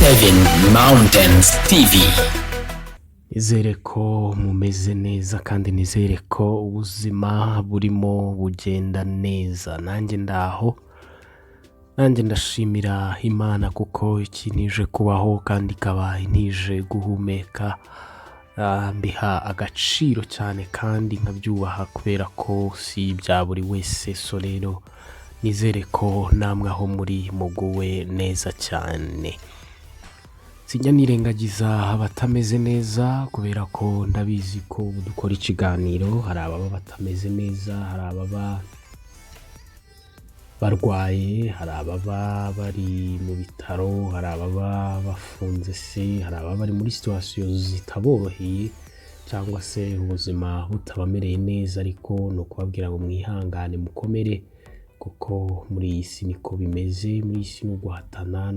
7 Mountains TV. Nizere ko mumeze neza kandi nizere ko ubuzima burimo bugenda neza. Nanjye ndashimira Imana kuko ikinije kubaho kandi ikaba intije guhumeka. Mbiha agaciro cyane kandi nkabyubaha kubera ko si ibya buri wese. So rero nizere ko namwe aho muri muguwe neza cyane. Sijya nirengagiza abatameze neza kubera ko ndabizi ko dukora ikiganiro. Hari ababa batameze neza, hari ababa barwaye, hari ababa bari mu bitaro, hari ababa bafunze se, hari ababa bari muri situation zitaboroheye cyangwa se ubuzima butabamereye neza, ariko no kubabwira ngo mwihangane mukomere kuko muri iyi si niko bimeze. Muri iyi si no guhatana,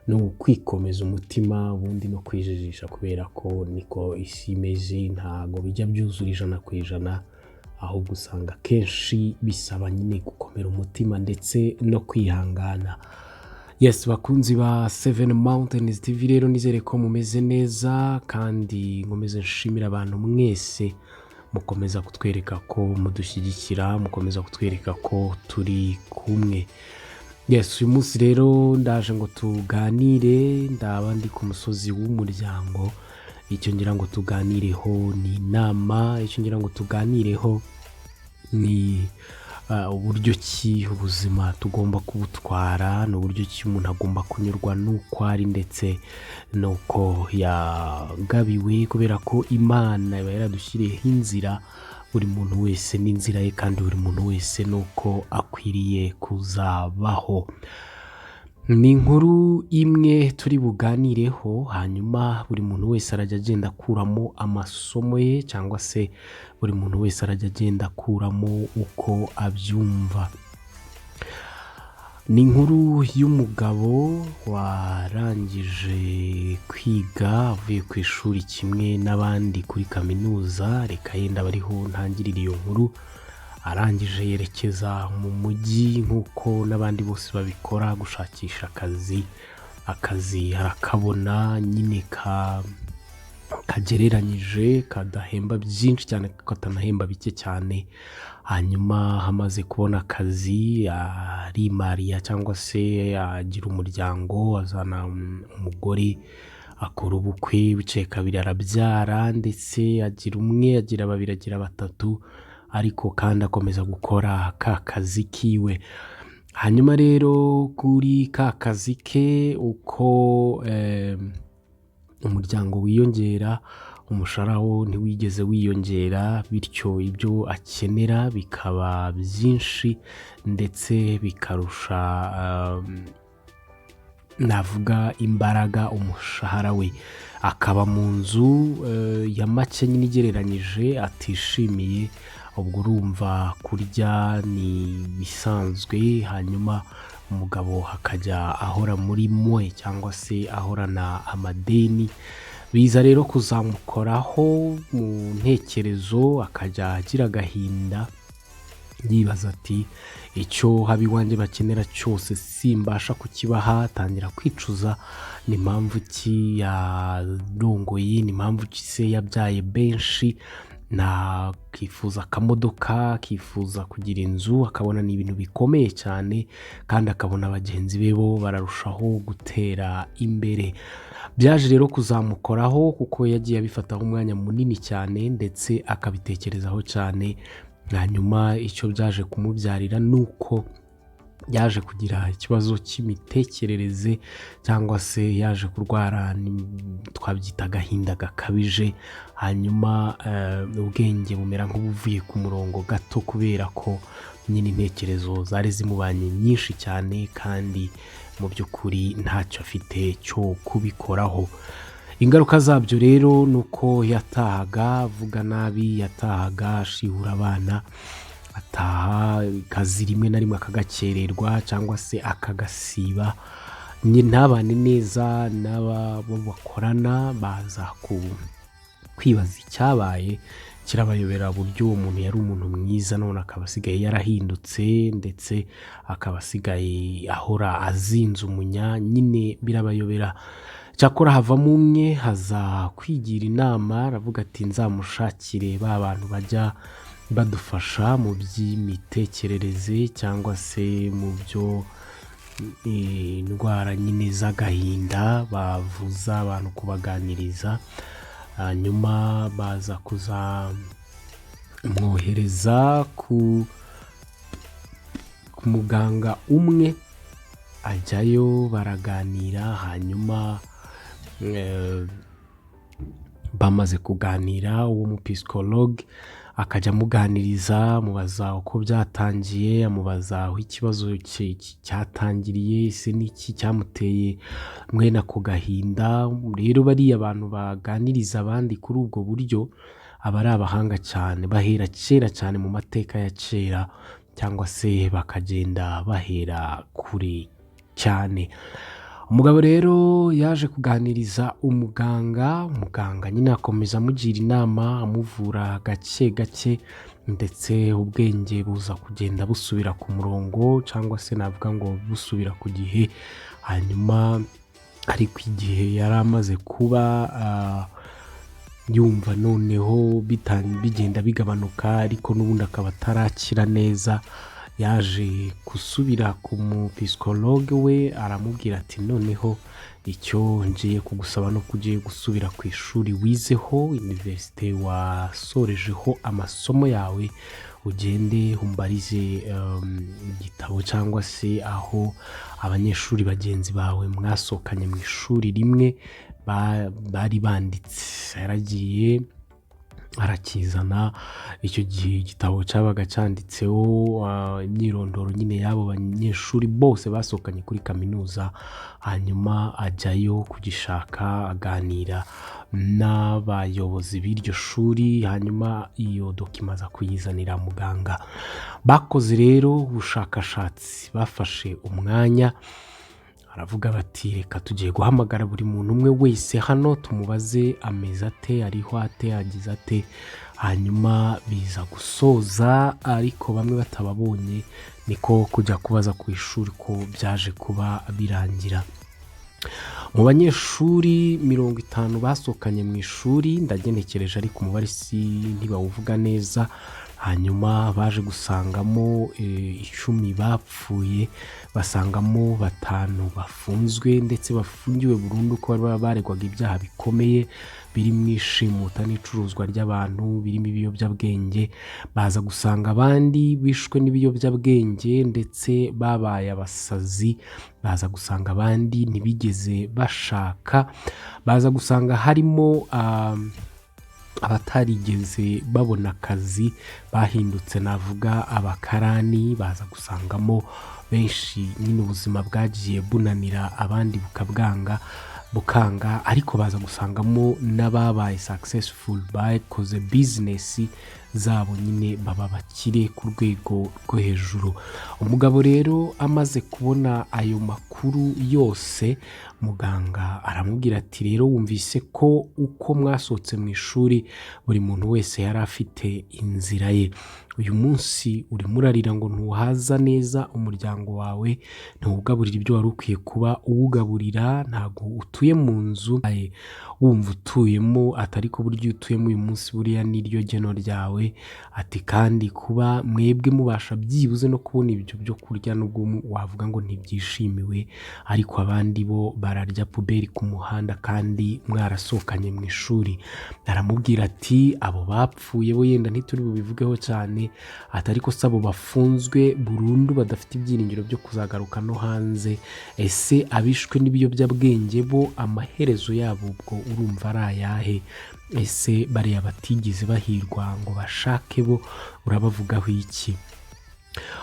no kwikomeza umutima, ubundi no kwijijisha kubera ko niko isi imeze. Ntago bijya byuzura 100%, ahubwo usanga kenshi bisaba nyine gukomera umutima ndetse no kwihangana. Yes, bakunzi ba 7 Mountains TV, rero nizere ko mumeze neza kandi nkomeze nshimira abantu mwese mukomeza kutwereka ko mudushyigikira, mukomeza kutwereka ko turi kumwe. Yes, uyu munsi rero ndaje ngo tuganire, ndabandi ku musozi w'umuryango. Icyo ngira ngo tuganireho ni inama, icyo ngira ngo tuganireho ni uburyo ki ubuzima tugomba kubutwara, n'uburyo ki umuntu agomba kunyurwa n'uko ari ndetse n'uko yagabiwe, kubera ko Imana iba yaradushyiriyeho inzira. Buri muntu wese n'inzira ye kandi buri muntu wese nuko akwiriye kuzabaho. Ni inkuru imwe turi buganireho, hanyuma buri muntu wese arajya agenda akuramo amasomo ye, cyangwa se buri muntu wese arajya agenda akuramo uko abyumva. Ni inkuru y'umugabo warangije kwiga, avuye ku ishuri kimwe n'abandi kuri kaminuza. Reka yenda bariho ntangirira iyo nkuru. Arangije yerekeza mu mujyi nk'uko n'abandi bose babikora, gushakisha akazi harakabona nyine kagereranyije, kadahemba byinshi cyane, katanahemba bike cyane. Hanyuma hamaze kubona akazi, arimariya cyangwa se agira umuryango, azana umugore, akora ubukwe, bicaye kabiri arabyara, ndetse agira umwe, agira babiri, agira batatu, ariko kandi akomeza gukora ka kazi kiwe. Hanyuma rero kuri ka kazi ke, uko umuryango wiyongera, umushahara wo ntiwigeze wiyongera, bityo ibyo akenera bikaba byinshi ndetse bikarusha navuga imbaraga umushahara we. Akaba mu nzu ya make nyine igereranyije, atishimiye. Ubwo urumva kurya ni bisanzwe, hanyuma umugabo hakajya ahora muri mwe cyangwa se ahorana amadeni. Biza rero kuzamukoraho mu ntekerezo, akajya agira agahinda, yibaza ati icyo habi wanjye bakenera cyose simbasha kukibaha. Tangira kwicuza, ni impamvu ki yarongoye, ni impamvu ki se yabyaye benshi. Kifuza akamodoka, kifuza kugira inzu, akabona ni ibintu bikomeye cyane, kandi akabona bagenzi be bo bararushaho gutera imbere. Byaje rero kuzamukoraho kuko yagiye abifataho umwanya munini cyane ndetse akabitekerezaho cyane. Hanyuma icyo byaje kumubyarira nuko yaje kugira ikibazo cy'imitekerereze, cyangwa se yaje kurwara, twabyita agahinda gakabije. Hanyuma ubwenge bumera nk'ubuvuye ku murongo gato, kubera ko nyine intekerezo zari zimubanye nyinshi cyane, kandi mu by'ukuri ntacyo afite cyo kubikoraho. Ingaruka zabyo rero nuko yatahaga avuga nabi, yatahaga ashihura abana, ataha kazi rimwe na rimwe akagakererwa cyangwa se akagasiba. Ntabane neza n'abo bakorana, baza kwibaza icyabaye kirabayobera buryo uwo muntu yari umuntu mwiza none akaba asigaye yarahindutse ndetse akaba asigaye ahora azinze umunya, nyine birabayobera. Cyakora havamo umwe haza kwigira inama aravuga ati nzamushakire ba bantu bajya badufasha mu by'imitekerereze cyangwa se mu byo indwara nyine z'agahinda, bavuza abantu kubaganiriza, hanyuma baza kuzamwohereza ku muganga umwe, ajyayo baraganira, hanyuma bamaze kuganira uwo mupsikologe akajya amuganiriza, amubaza uko byatangiye, amubaza aho ikibazo cyatangiriye, ese n'iki cyamuteye mwene ako gahinda. Rero bariya abantu baganiriza abandi kuri ubwo buryo aba ari abahanga cyane, bahera kera cyane mu mateka ya kera cyangwa se bakagenda bahera kure cyane. Umugabo rero yaje kuganiriza umuganga nyine akomeza amugira inama, amuvura gake gake, ndetse ubwenge buza kugenda busubira ku murongo cyangwa se navuga ngo busubira ku gihe. Hanyuma ariko igihe yari amaze kuba yumva noneho bigenda bigabanuka, ariko n'ubundi akaba atarakira neza, yaje gusubira ku mupsikologe we, aramubwira ati noneho icyo ngiye kugusaba no kugiye gusubira ku ishuri wizeho, universite wasorejeho amasomo yawe, ugende umbarize igitabo cyangwa se aho abanyeshuri bagenzi bawe mwasohokanye mu ishuri rimwe bari banditse. Yaragiye arakizana, icyo gihe igitabo cyabaga cyanditseho imyirondoro nyine y'abo banyeshuri bose basohokanye kuri kaminuza, hanyuma ajyayo kugishaka, aganira n'abayobozi b'iryo shuri, hanyuma iyo dokima aza kuyizanira muganga. Bakoze rero ubushakashatsi, bafashe umwanya, aravuga bati reka tugiye guhamagara buri muntu umwe wese hano tumubaze ameze ate, ariho ate, agize ate, hanyuma biza gusoza, ariko bamwe batababonye niko kujya kubaza ku ishuri ko byaje kuba birangira. Mu banyeshuri 50 basohokanye mu ishuri, ndagenekereje ariko umubare ntibawuvuga neza, hanyuma baje gusangamo 10 bapfuye, basangamo 5 bafunzwe ndetse bafungiwe burundu ko baregwaga ibyaha bikomeye birimo ishimuta n'icuruzwa ry'abantu, birimo ibiyobyabwenge. Baza gusanga abandi bishwe n'ibiyobyabwenge ndetse babaye abasazi, baza gusanga abandi ntibigeze bashaka, baza gusanga harimo abatarigeze babona akazi bahindutse navuga abakarani, baza gusangamo benshi nyine ubuzima bwagiye bunanira abandi bukanga, ariko baza gusangamo n'ababaye successful, bakoze business zabo nyine baba bakire ku rwego rwo hejuru. Umugabo rero amaze kubona ayo makuru yose, muganga aramubwira ati rero wumvise ko uko mwasohotse mu ishuri buri muntu wese yari afite inzira ye, uyu munsi urimo urarira ngo ntuhaza neza umuryango wawe, ntuwugaburira ibyo wari ukwiye kuba uwugaburira, ntabwo utuye mu nzu wumva utuyemo, atari ko buryo utuyemo uyu munsi buriya n'iryo geno ryawe, ati kandi kuba mwebwe mubasha byibuze no kubona ibyo byo kurya nubwo wavuga ngo ntibyishimiwe, ariko abandi bo bararya puberi ku muhanda kandi mwarasohokanye mu ishuri. Aramubwira ati abo bapfuye bo yenda ntituri bubivugeho cyane, atari ko sabo bafunzwe burundu badafite ibyiringiro byo kuzagaruka no hanze. Ese abishwe n'ibiyobyabwenge bo amaherezo yabo ubwo urumva ari ayahe? Ese bariya batigeze bahirwa ngo bashake bo urabavugaho iki?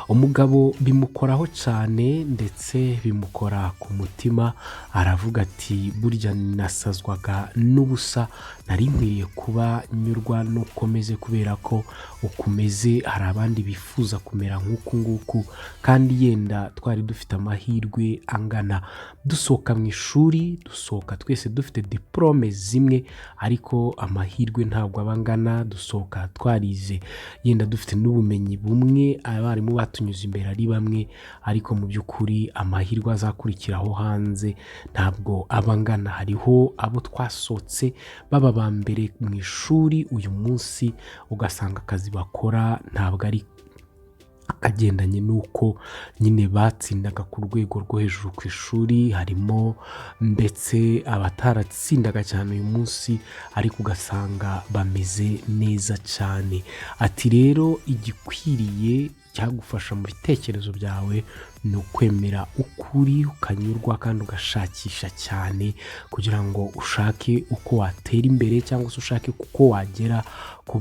umugabo bimukoraho cyane ndetse bimukora ku mutima, aravuga ati burya nasazwaga n'ubusa, nari nkwiriye kuba nyurwa n'uko meze kubera ko ukomeze hari abandi bifuza kumera nk'uku nguku kandi yenda twari dufite amahirwe angana. Dusohoka mu ishuri, dusohoka twese dufite diplome zimwe ariko amahirwe ntabwo aba angana. Dusohoka twarize yenda dufite n'ubumenyi bumwe, abarimu batunyuze imbere ari bamwe, ariko mu by'ukuri amahirwe azakurikiraho hanze ntabwo aba angana. Hariho abo twasohotse baba ba mbere mu ishuri, uyu munsi ugasanga akazi bakora ntabwo ari akagendanye n'uko nyine batsindaga ku rwego rwo hejuru ku ishuri. Harimo ndetse abataratsindaga cyane uyu munsi ariko ugasanga bameze neza cyane. Ati rero igikwiriye cyagufasha mu bitekerezo byawe ni ukwemera ukuri, ukanyurwa kandi ugashakisha cyane kugira ngo ushake uko watera imbere cyangwa se ushake uko wagera ku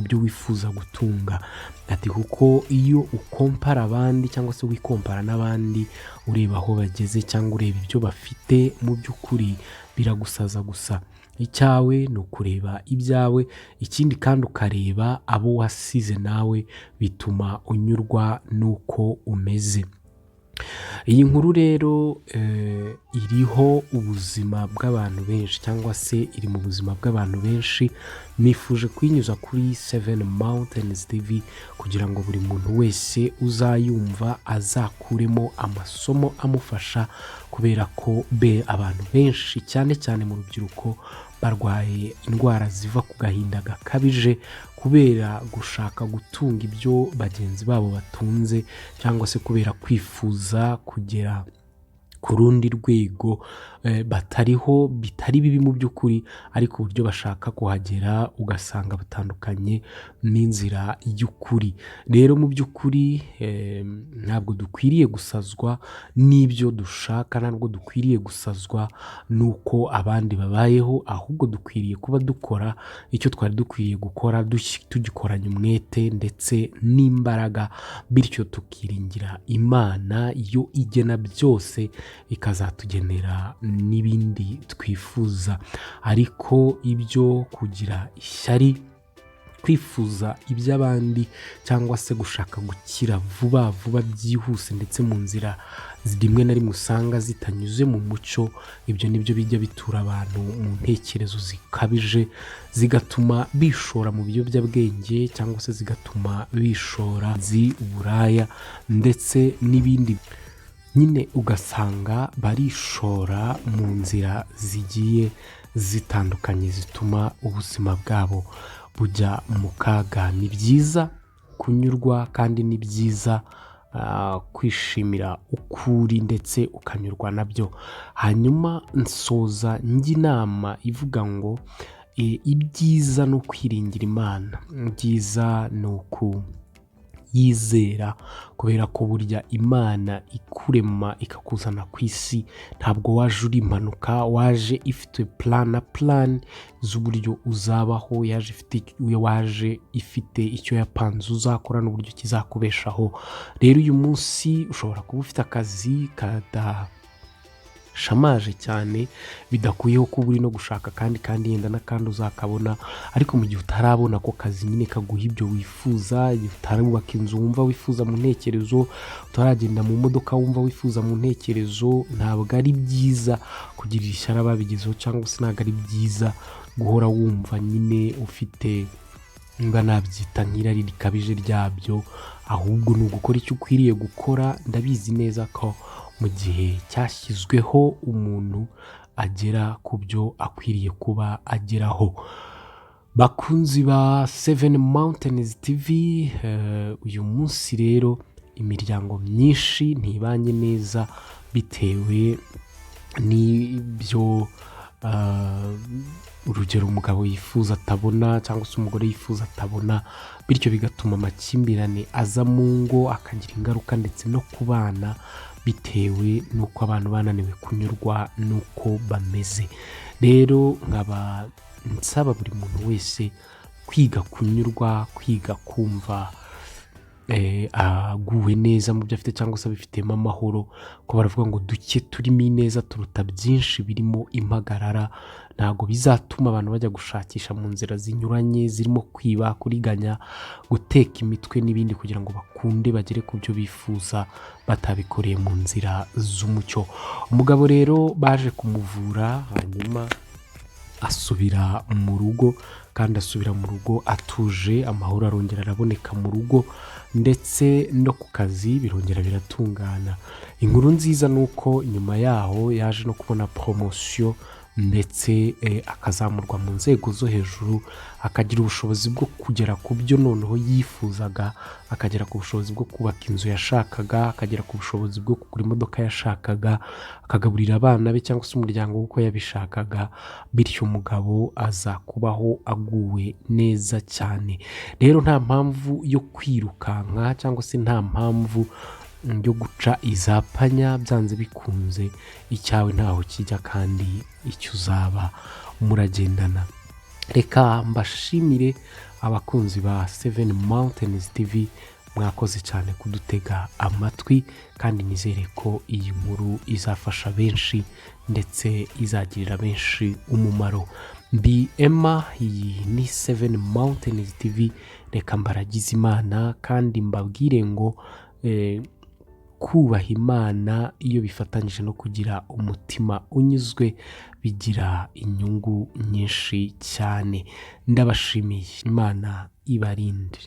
byo wifuza gutunga. Ati kuko iyo ukompara abandi cyangwa se wikompara n'abandi, ureba aho bageze cyangwa ureba ibyo bafite, mu by'ukuri biragusaza gusa. Icyawe ni ukureba ibyawe, ikindi kandi ukareba abo wasize nawe, bituma unyurwa n'uko umeze. Iyi nkuru rero iriho ubuzima bw'abantu benshi cyangwa se iri mu buzima bw'abantu benshi. Nifuje kuyinyuza kuri 7 Mountains TV kugira ngo buri muntu wese uzayumva azakuremo amasomo amufasha, kubera ko abantu benshi cyane cyane mu rubyiruko barwaye indwara ziva ku gahinda gakabije kubera gushaka gutunga ibyo bagenzi babo batunze, cyangwa se kubera kwifuza kugera ku rundi rwego batariho, bitari bibi mu by'ukuri, ariko uburyo bashaka kuhagera ugasanga batandukanye n'inzira y'ukuri. Rero mu by'ukuri ntabwo dukwiriye gusazwa n'ibyo dushaka, ntabwo dukwiriye gusazwa n'uko abandi babayeho, ahubwo dukwiriye kuba dukora icyo twari dukwiriye gukora, tugikoranye umwete ndetse n'imbaraga, bityo tukiringira Imana yo igena byose ikazatugenera n'ibindi twifuza. Ariko ibyo kugira ishyari, kwifuza iby'abandi cyangwa se gushaka gukira vuba vuba byihuse ndetse mu nzira rimwe na rimwe usanga zitanyuze mu mucyo, ibyo nibyo bijya bitura abantu mu ntekerezo zikabije, zigatuma bishora mu biyobyabwenge cyangwa se zigatuma bishora uburaya ndetse n'ibindi. Nyine ugasanga barishora mu nzira zigiye zitandukanye zituma ubuzima bwabo bujya mu kaga. Ni byiza kunyurwa kandi ni byiza kwishimira ukuri ndetse ukanyurwa nabyo. Hanyuma nsoza njya inama ivuga ngo ibyiza ni ukwiringira Imana, ibyiza ni yizera, kubera ko burya Imana ikurema ikakuzana ku isi ntabwo waje uri impanuka, waje ifite plan z'uburyo uzabaho, waje ifite icyo yapanze uzakora n'uburyo kizakubeshaho. Rero uyu munsi ushobora kuba ufite akazi shamaje cyane bidakuyeho kuba uri no gushaka kandi yenda n'akandi uzakabona, ariko mu gihe utarabona ako kazi nyine kaguha ibyo wifuza, igihe utarubaka inzu wumva wifuza mu ntekerezo, utaragenda mu modoka wumva wifuza mu ntekerezo, ntabwo ari byiza kugirira ishyari ababigezeho, cyangwa se ntabwo ari byiza guhora wumva nyine ufite niba nabyita nk'irari rikabije ryabyo, ahubwo ni ugukora icyo ukwiriye gukora. Ndabizi neza ko mu gihe cyashyizweho umuntu agera ku byo akwiriye kuba ageraho. Bakunzi ba 7 Mountains TV, uyu munsi rero imiryango myinshi ntibanye neza bitewe n'ibyo urugero umugabo yifuza atabona cyangwa se umugore yifuza atabona, bityo bigatuma amakimbirane aza mu ngo akagira ingaruka ndetse no ku bana, bitewe n'uko abantu bananiwe kunyurwa n'uko bameze. Rero nkaba nsaba buri muntu wese kwiga kunyurwa, kwiga kumva aguwe neza mu byo afite cyangwa se abifitemo amahoro, ko baravuga ngo duke turimo ineza turuta byinshi birimo impagarara. Ntabwo bizatuma abantu bajya gushakisha mu nzira zinyuranye zirimo kwiba, kuriganya, guteka imitwe n'ibindi kugira ngo bakunde bagere ku byo bifuza batabikoreye mu nzira z'umucyo. Umugabo rero baje kumuvura hanyuma asubira mu rugo, kandi asubira mu rugo atuje, amahoro arongera araboneka mu rugo ndetse no ku kazi birongera biratungana. Inkuru nziza ni uko nyuma yaho yaje no kubona poromosiyo ndetse akazamurwa mu nzego zo hejuru, akagira ubushobozi bwo kugera ku byo noneho yifuzaga, akagera ku bushobozi bwo kubaka inzu yashakaga, akagera ku bushobozi bwo kugura imodoka yashakaga, akagaburira abana be cyangwa se umuryango we uko yabishakaga, bityo umugabo aza kubaho aguwe neza cyane. Rero nta mpamvu yo kwirukanka cyangwa se nta mpamvu yo guca izapanya, byanze bikunze icyawe ntaho kijya kandi icyo uzaba muragendana. Reka mbashimire abakunzi ba 7 Mountains TV, mwakoze cyane kudutega amatwi, kandi nizere ko iyi nkuru izafasha benshi ndetse izagirira benshi umumaro. Mbi Emma, iyi ni 7 Mountains TV. Reka mbaragize Imana kandi mbabwire ngo kubaha Imana iyo bifatanyije no kugira umutima unyuzwe bigira inyungu nyinshi cyane. Ndabashimiye. Imana ibarinde.